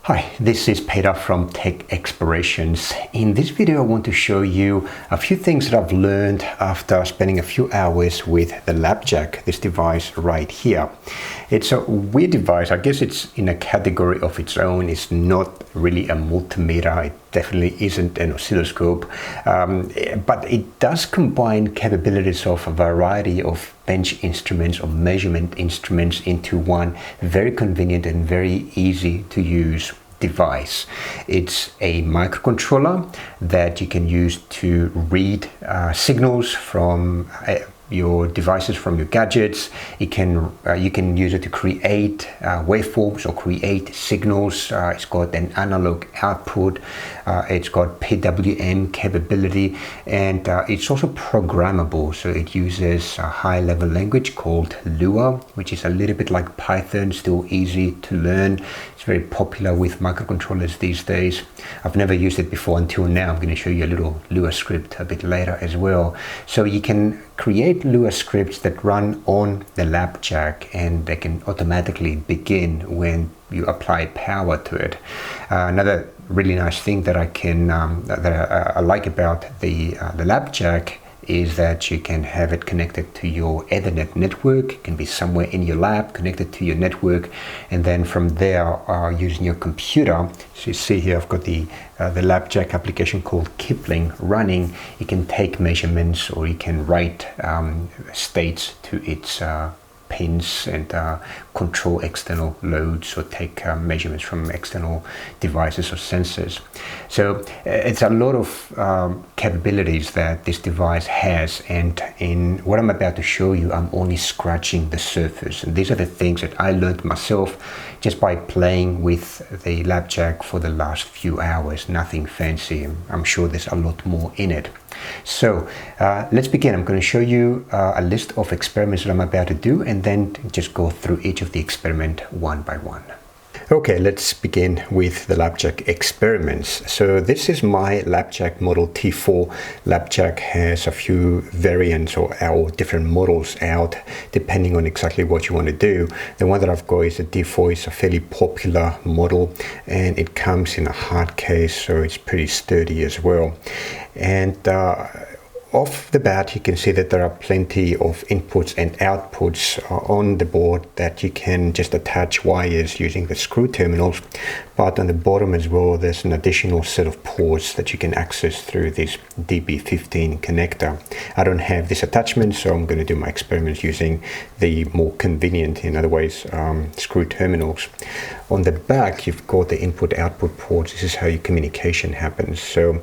Hi, this is Peter from Tech Explorations. In this video, I want to show you a few things that I've learned after spending a few hours with the LabJack, this device right here. It's a weird device. I guess it's in a category of its own. It's not really a multimeter. It definitely isn't an oscilloscope, but it does combine capabilities of a variety of bench instruments or measurement instruments into one very convenient and very easy to use device. It's a microcontroller that you can use to read signals from your devices, from your gadgets. You can use it to create waveforms or create signals. It's got an analog output. It's got PWM capability, and it's also programmable. So it uses a high-level language called Lua, which is a little bit like Python, still easy to learn. It's very popular with microcontrollers these days. I've never used it before until now. I'm going to show you a little Lua script a bit later as well. So you can create Lua scripts that run on the LabJack, and they can automatically begin when you apply power to it. Another really nice thing that I like about the LabJack is that you can have it connected to your Ethernet network. It can be somewhere in your lab connected to your network, and then from there using your computer. So you see here I've got the LabJack application called Kipling running. You can take measurements, or you can write states to its pins and control external loads, or take measurements from external devices or sensors. So it's a lot of capabilities that this device has, and in what I'm about to show you, I'm only scratching the surface. And these are the things that I learned myself just by playing with the LabJack for the last few hours. Nothing fancy. I'm sure there's a lot more in it. So let's begin. I'm going to show you a list of experiments that I'm about to do, and then just go through each of the experiment one by one. Okay, let's begin with the LabJack experiments. So this is my LabJack model T4. LabJack has a few variants or different models out depending on exactly what you want to do. The one that I've got is the D4. It's a fairly popular model, and it comes in a hard case, so it's pretty sturdy as well. And off the bat, you can see that there are plenty of inputs and outputs on the board that you can just attach wires using the screw terminals. But on the bottom as well, there's an additional set of ports that you can access through this DB15 connector. I don't have this attachment, so I'm going to do my experiments using the more convenient, in other ways, screw terminals. On the back, you've got the input-output ports. This is how your communication happens. So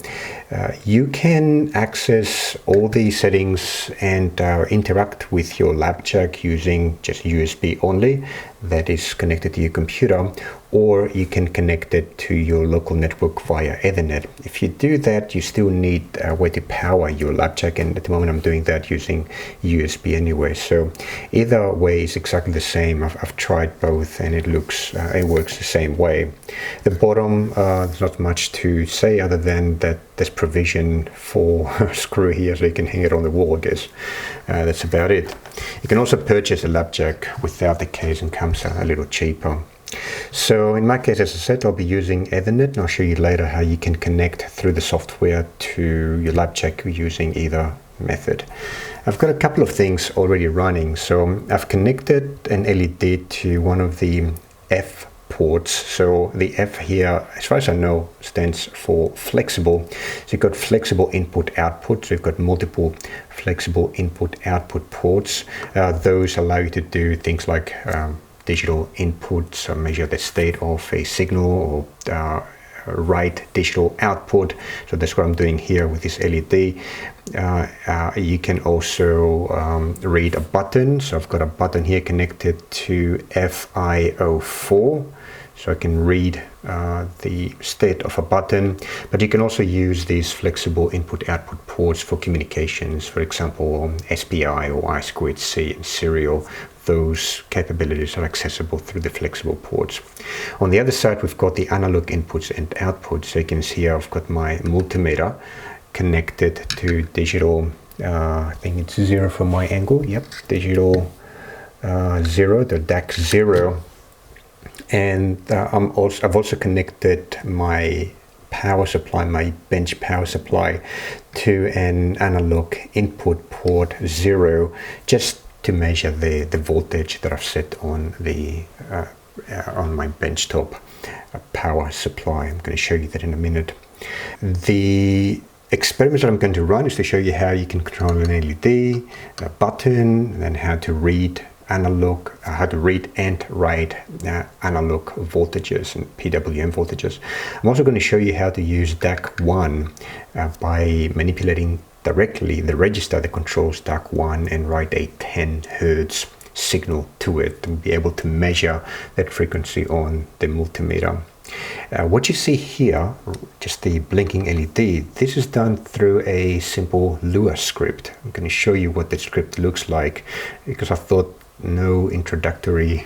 you can access all these settings and interact with your LabJack using just USB only that is connected to your computer, or you can connect it to your local network via Ethernet. If you do that, you still need a way to power your LabJack, and at the moment I'm doing that using USB anyway. So either way is exactly the same. I've tried both, and it works the same way. The bottom, there's not much to say other than that there's provision for a screw here, so you can hang it on the wall, I guess. That's about it. You can also purchase a LabJack without the case, and comes a little cheaper. So in my case, as I said, I'll be using Ethernet, and I'll show you later how you can connect through the software to your LabJack using either method. I've got a couple of things already running. So I've connected an LED to one of the F ports. So the F here, as far as I know, stands for flexible. So you've got flexible input output. So you've got multiple flexible input output ports. Those allow you to do things like digital inputs, so measure the state of a signal, or write digital output. So that's what I'm doing here with this LED. You can also read a button. So I've got a button here connected to FIO4. So I can read the state of a button, but you can also use these flexible input-output ports for communications, for example, SPI or I2C and serial. Those capabilities are accessible through the flexible ports. On the other side, we've got the analog inputs and outputs. So you can see here I've got my multimeter connected to digital, I think it's 0 from my angle, yep, digital 0, the DAC 0. And I've also connected my power supply, my bench power supply, to an analog input port 0, just to measure the voltage that I've set on the on my benchtop power supply. I'm going to show you that in a minute. The experiment that I'm going to run is to show you how you can control an LED, a button, and then how to read analog, how to read and write analog voltages and PWM voltages. I'm also going to show you how to use DAC1 by manipulating directly the register that controls DAC1 and write a 10 Hertz signal to it and be able to measure that frequency on the multimeter. What you see here, just the blinking LED, this is done through a simple Lua script. I'm going to show you what the script looks like, because I thought no introductory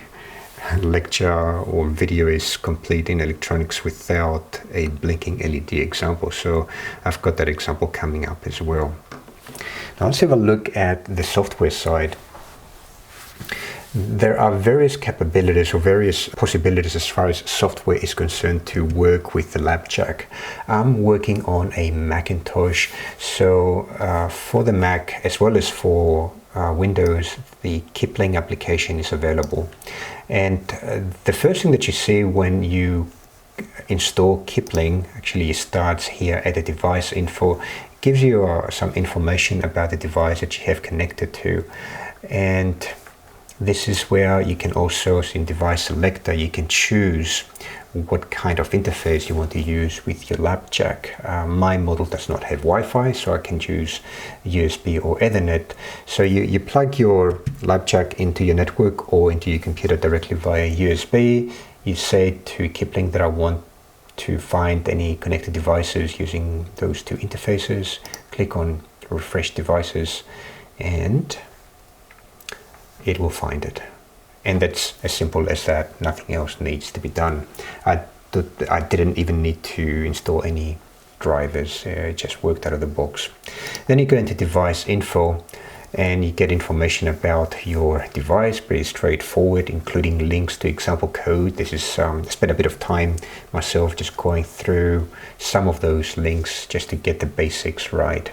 lecture or video is complete in electronics without a blinking LED example. So I've got that example coming up as well. Now let's have a look at the software side. There are various capabilities or various possibilities as far as software is concerned to work with the LabJack. I'm working on a Macintosh, so for the Mac as well as for Windows, the Kipling application is available. And the first thing that you see when you install Kipling actually starts here at the device info. It gives you some information about the device that you have connected to. And this is where you can also, in device selector, you can choose what kind of interface you want to use with your LabJack. My model does not have Wi-Fi, so I can use USB or Ethernet. So you plug your LabJack into your network or into your computer directly via USB. You say to Kipling that I want to find any connected devices using those two interfaces. Click on refresh devices and it will find it. And that's as simple as that. Nothing else needs to be done. I didn't even need to install any drivers. It just worked out of the box. Then you go into device info and you get information about your device, pretty straightforward, including links to example code. This is spent a bit of time myself just going through some of those links just to get the basics right.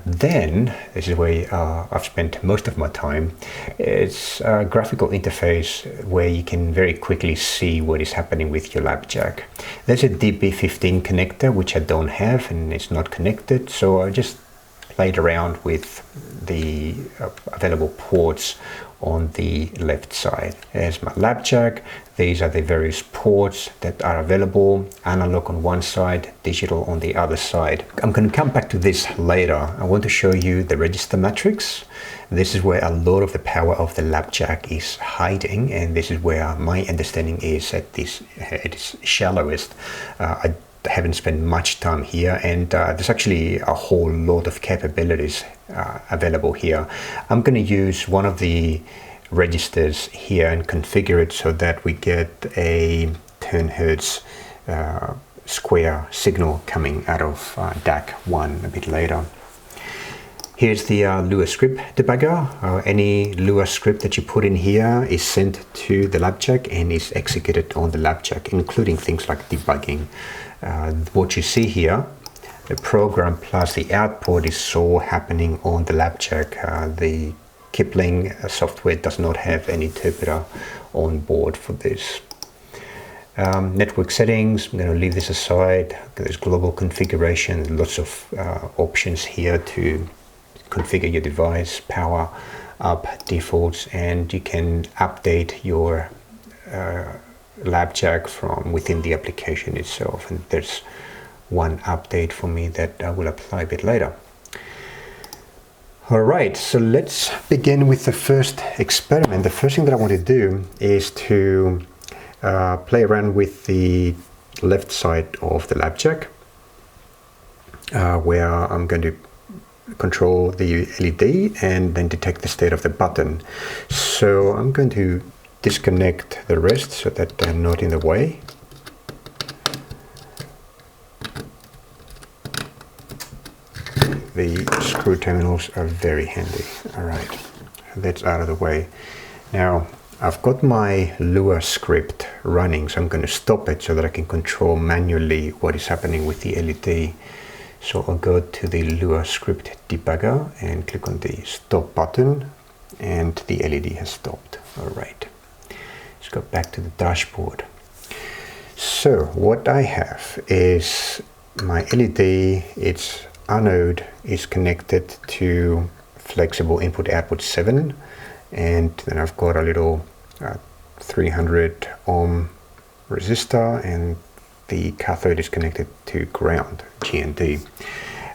Then, this is where I've spent most of my time. It's a graphical interface where you can very quickly see what is happening with your LabJack. There's a DB15 connector, which I don't have and it's not connected, so I just played around with the available ports on the left side. There's my LabJack. These are the various ports that are available, analog on one side, digital on the other side. I'm going to come back to this later. I want to show you the register matrix. This is where a lot of the power of the LabJack is hiding, and this is where my understanding is at its shallowest. I haven't spent much time here, and there's actually a whole lot of capabilities available here. I'm going to use one of the registers here and configure it so that we get a 10 Hertz square signal coming out of DAC1 a bit later. Here's the Lua Script Debugger. Any Lua script that you put in here is sent to the LabJack and is executed on the LabJack, including things like debugging. What you see here, the program plus the output, is all happening on the LabJack. The Kipling software does not have an interpreter on board for this. Network settings, I'm going to leave this aside. There's global configuration, lots of options here to configure your device, power up defaults, and you can update your LabJack from within the application itself. And there's one update for me that I will apply a bit later. Alright, so let's begin with the first experiment. The first thing that I want to do is to play around with the left side of the LabJack, where I'm going to control the LED and then detect the state of the button. So I'm going to disconnect the rest so that they're not in the way. The screw terminals are very handy. All right, that's out of the way. Now I've got my Lua script running, so I'm going to stop it so that I can control manually what is happening with the LED. So I'll go to the Lua Script Debugger and click on the stop button, and the LED has stopped. All right, let's go back to the dashboard. So what I have is my LED, its anode is connected to flexible input output 7, and then I've got a little 300 ohm resistor, and the cathode is connected to ground, GND.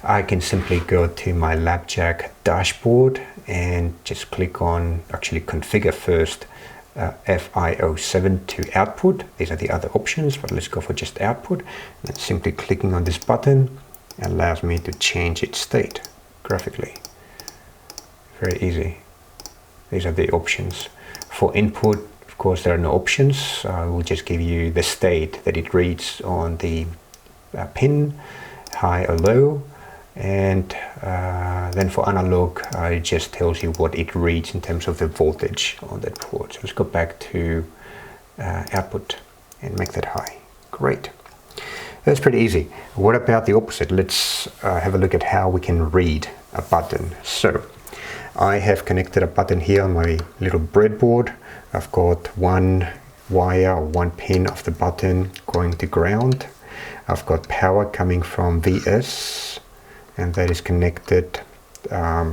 I can simply go to my LabJack dashboard and just click on, actually configure first FiO7 to output. These are the other options, but let's go for just output. And simply clicking on this button allows me to change its state graphically. Very easy. These are the options. For input, of course, there are no options. I will just give you the state that it reads on the pin, high or low. And then for analog, it just tells you what it reads in terms of the voltage on that port. So let's go back to output and make that high. Great. That's pretty easy. What about the opposite? Let's have a look at how we can read a button. So I have connected a button here on my little breadboard. I've got one wire or one pin of the button going to ground. I've got power coming from VS, and that is connected, I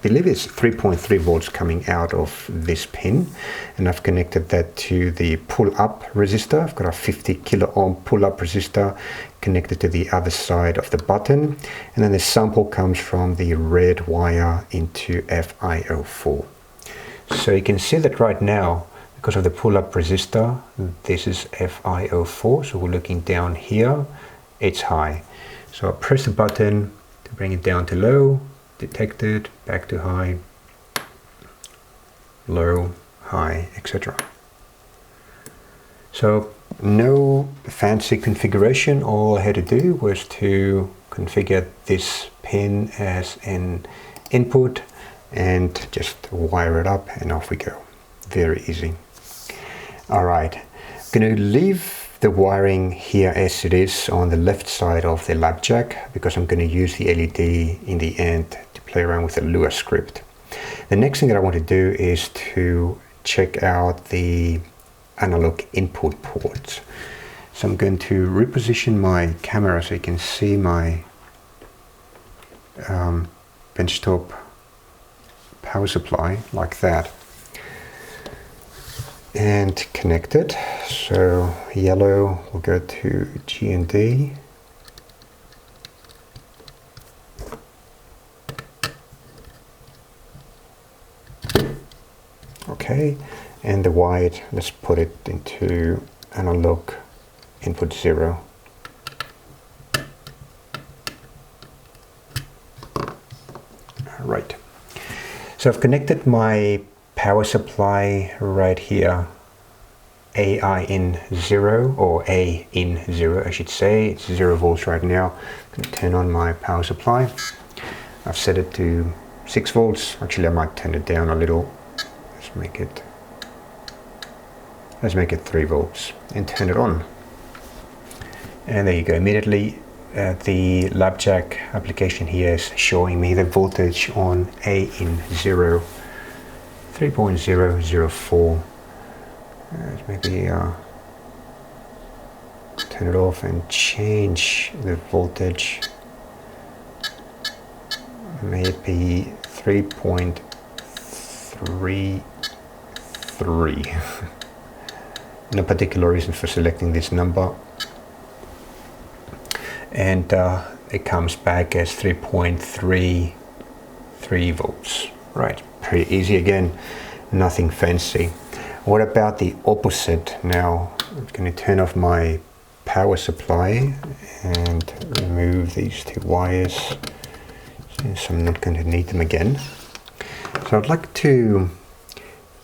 believe it's 3.3 volts coming out of this pin, and I've connected that to the pull-up resistor. I've got a 50 kilo ohm pull-up resistor connected to the other side of the button, and then the sample comes from the red wire into FiO4. So you can see that right now, because of the pull-up resistor, this is FiO4, so we're looking down here, it's high. So I'll press the button to bring it down to low, detected, back to high, low, high, etc. So no fancy configuration. All I had to do was to configure this pin as an input and just wire it up, and off we go. Very easy. All right, I'm going to leave the wiring here as it is on the left side of the LabJack, because I'm going to use the LED in the end to play around with the Lua script. The next thing that I want to do is to check out the analog input ports. So I'm going to reposition my camera so you can see my benchtop power supply like that, and connect it. So yellow will go to GND, okay, and the white, let's put it into analog input 0. All right, so I've connected my power supply right here, AI in 0, or A in 0 I should say. It's 0 volts right now. I'm going to turn on my power supply. I've set it to 6 volts. Actually, I might turn it down a little. Let's make it 3 volts and turn it on. And there you go. Immediately the LabJack application here is showing me the voltage on A in 0, 3.004. Let's maybe turn it off and change the voltage. Maybe 3.33. No particular reason for selecting this number. And it comes back as 3.33 volts. Right, pretty easy again, nothing fancy. What about the opposite? Now I'm going to turn off my power supply and remove these 2 wires, since I'm not going to need them again. So I'd like to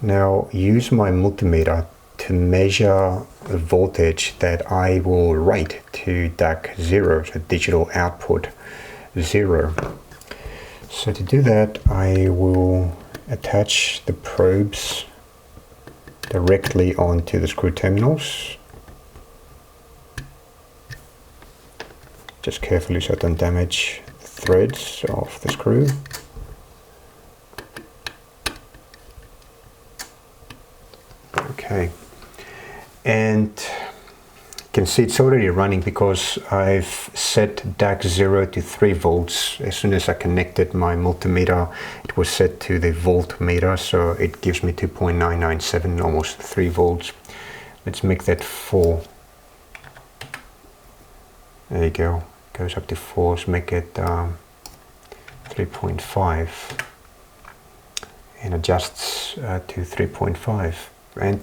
now use my multimeter to measure the voltage that I will write to DAC 0, so digital output 0. So to do that, I will attach the probes directly onto the screw terminals. Just carefully so I don't damage the threads of the screw. Okay, and you can see it's already running because I've set DAC 0 to 3 volts. As soon as I connected my multimeter, it was set to the voltmeter, so it gives me 2.997, almost 3 volts. Let's make that 4. There you go, goes up to 4, let's make it 3.5 and adjusts to 3.5. And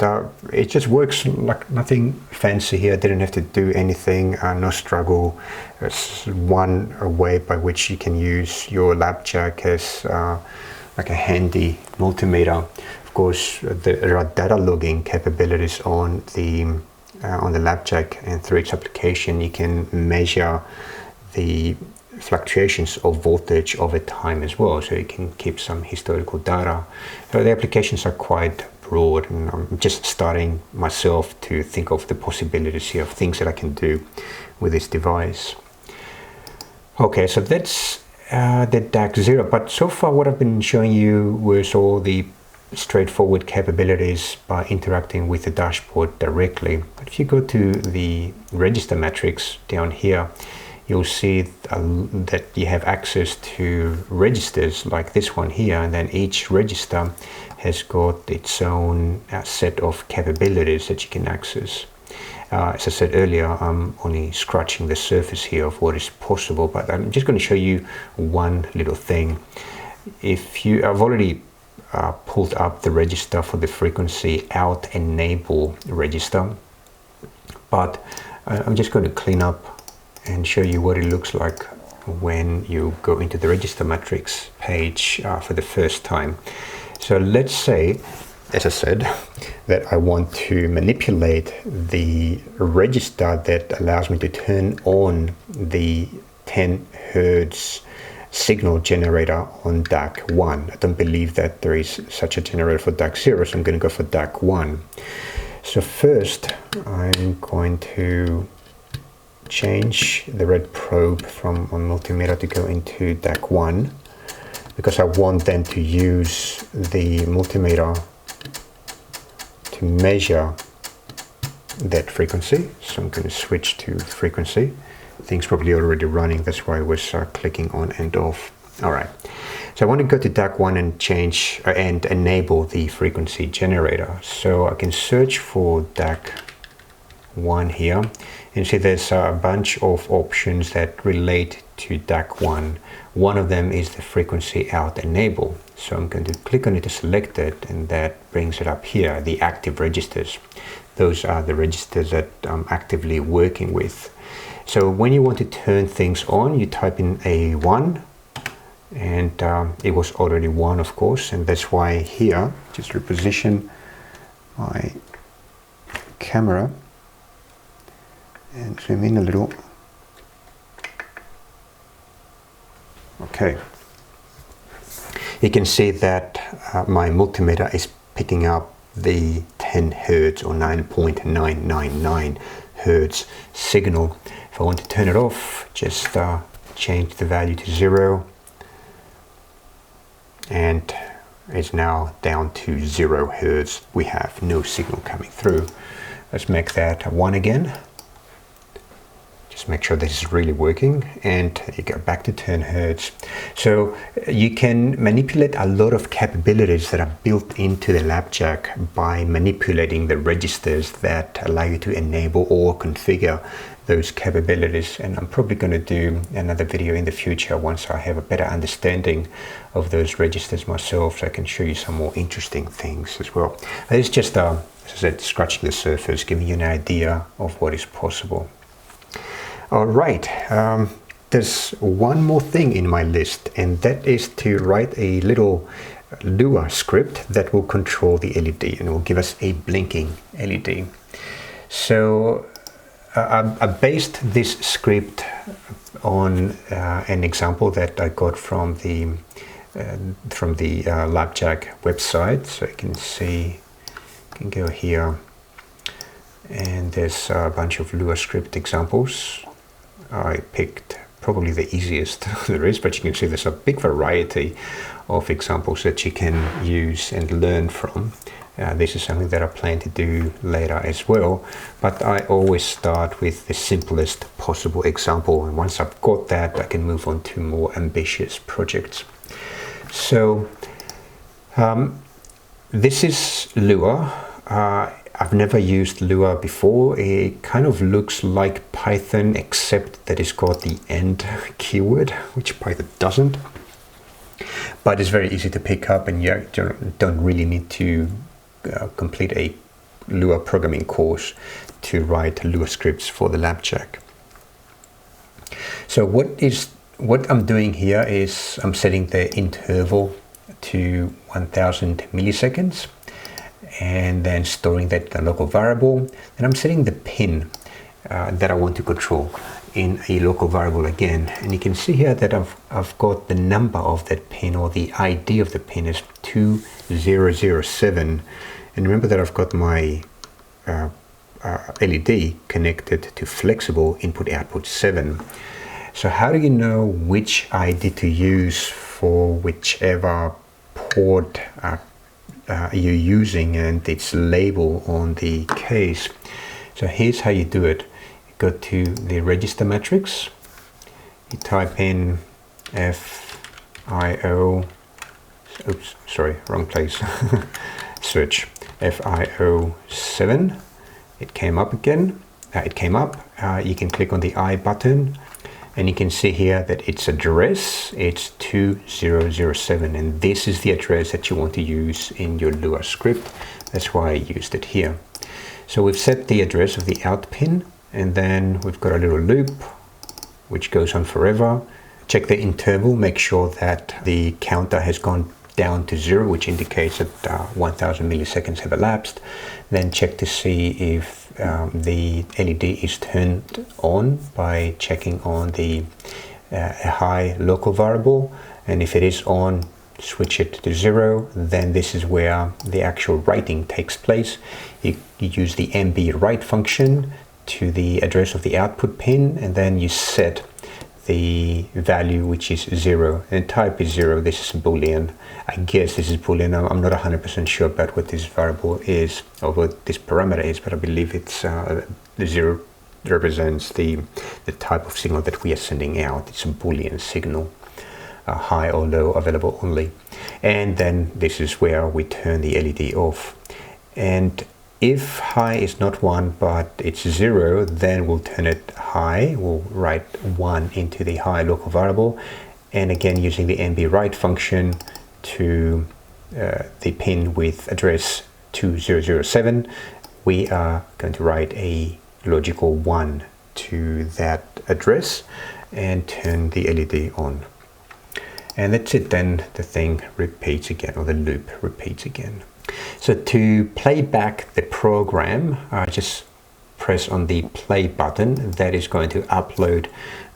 it just works like nothing fancy here. I didn't have to do anything, no struggle. It's one way by which you can use your LabJack as like a handy multimeter. Of course, there are data logging capabilities on the LabJack, and through its application you can measure the fluctuations of voltage over time as well, so you can keep some historical data. So the applications are quite broad, and I'm just starting myself to think of the possibilities here of things that I can do with this device. Okay, so that's the DAC 0, but so far what I've been showing you was all the straightforward capabilities by interacting with the dashboard directly. But if you go to the register matrix down here, you'll see that you have access to registers like this one here, and then each register has got its own set of capabilities that you can access. As I said earlier, I'm only scratching the surface here of what is possible, but I'm just going to show you one little thing. I've already pulled up the register for the frequency out enable register, but I'm just going to clean up and show you what it looks like when you go into the register matrix page for the first time. So let's say, as I said, that I want to manipulate the register that allows me to turn on the 10 Hertz signal generator on DAC 1. I don't believe that there is such a generator for DAC 0, so I'm going to go for DAC 1. So first I'm going to change the red probe from on multimeter to go into DAC 1, because I want then to use the multimeter to measure that frequency. So I'm going to switch to frequency. Things probably already running, that's why I was clicking on and off. All right, so I want to go to DAC 1 and change and enable the frequency generator. So I can search for DAC 1 here, and see there's a bunch of options that relate to DAC 1. One of them is the frequency out enable. So I'm going to click on it to select it, and that brings it up here, the active registers. Those are the registers that I'm actively working with. So when you want to turn things on, you type in A1, and it was already 1, of course, and that's why here, just reposition my camera and zoom in a little. Okay, you can see that my multimeter is picking up the 10 Hertz or 9.999 Hertz signal. If I want to turn it off, just change the value to 0, and it's now down to 0 Hertz. We have no signal coming through. Let's make that 1 again. Just make sure this is really working, and you go back to 10 Hertz. So you can manipulate a lot of capabilities that are built into the LabJack by manipulating the registers that allow you to enable or configure those capabilities. And I'm probably going to do another video in the future once I have a better understanding of those registers myself, so I can show you some more interesting things as well. It's just, as I said, scratching the surface, giving you an idea of what is possible. All right, there's one more thing in my list, and that is to write a little Lua script that will control the LED and will give us a blinking LED. So I based this script on an example that I got from the from the LabJack website. So you can see, you can go here, and there's a bunch of Lua Script examples. I picked probably the easiest there is, but you can see there's a big variety of examples that you can use and learn from. This is something that I plan to do later as well, but I always start with the simplest possible example, and once I've got that, I can move on to more ambitious projects. So this is Lua. I've never used Lua before. It kind of looks like Python, except that it's got the end keyword, which Python doesn't. But it's very easy to pick up, and you don't really need to complete a Lua programming course to write Lua scripts for the LabJack. So what I'm doing here is I'm setting the interval to 1000 milliseconds, and then storing that in a local variable. And I'm setting the pin that I want to control in a local variable again. And you can see here that I've got the number of that pin, or the ID of the pin is 2007. And remember that I've got my LED connected to flexible input output 7. So how do you know which ID to use for whichever port you're using and its label on the case? So here's how you do it. You go to the register matrix, you type in FIO, oops, sorry, wrong place, search FIO 7, it came up again, you can click on the I button, and you can see here that its address, it's 2007, and this is the address that you want to use in your Lua script. That's why I used it here. So we've set the address of the out pin, and then we've got a little loop which goes on forever. Check the interval, make sure that the counter has gone down to 0, which indicates that 1000 milliseconds have elapsed. Then check to see if the LED is turned on by checking on the high local variable, and if it is on, switch it to 0. Then this is where the actual writing takes place. You use the MB write function to the address of the output pin, and then you set the value, which is 0, and type is 0. This is Boolean. I guess this is Boolean. I'm not 100% sure about what this variable is, or what this parameter is, but I believe it's the 0 represents the type of signal that we are sending out. It's a Boolean signal, high or low, available only. And then this is where we turn the LED off. And if high is not 1 but it's 0, then we'll turn it high. We'll write 1 into the high local variable, and again using the MB write function to the pin with address 2007, we are going to write a logical 1 to that address and turn the LED on. And that's it. Then the thing repeats again, or the loop repeats again. So to play back the program, just press on the play button. That is going to upload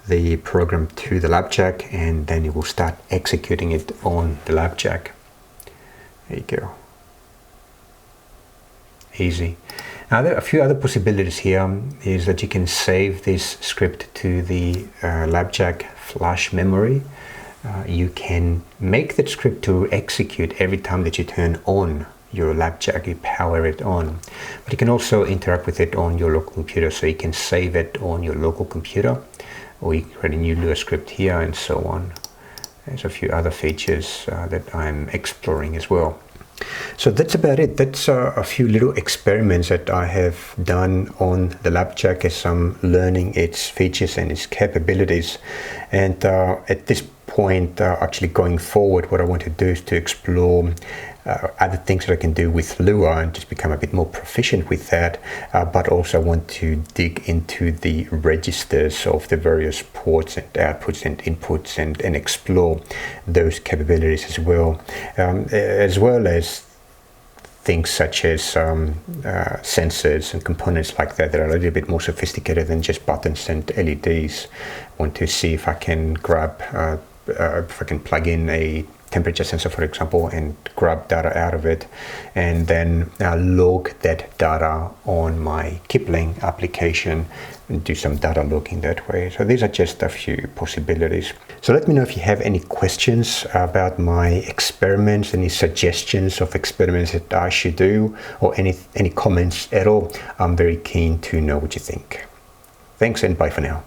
the program to the LabJack, and then you will start executing it on the LabJack. There you go. Easy. Now there are a few other possibilities here. Is that you can save this script to the LabJack flash memory. You can make that script to execute every time that you turn on your LabJack, you power it on. But you can also interact with it on your local computer, so you can save it on your local computer, or you can create a new Lua script here, and so on. There's a few other features that I'm exploring as well. So that's about it. That's a few little experiments that I have done on the LabJack as I'm learning its features and its capabilities. And at this point, actually going forward, what I want to do is to explore other things that I can do with Lua and just become a bit more proficient with that, but also want to dig into the registers of the various ports and outputs and inputs, and explore those capabilities as well as things such as sensors and components like that are a little bit more sophisticated than just buttons and LEDs. I want to see if I can grab if I can plug in a temperature sensor, for example, and grab data out of it, and then log that data on my Kipling application and do some data logging that way. So these are just a few possibilities. So let me know if you have any questions about my experiments, any suggestions of experiments that I should do, or any comments at all. I'm very keen to know what you think. Thanks and bye for now.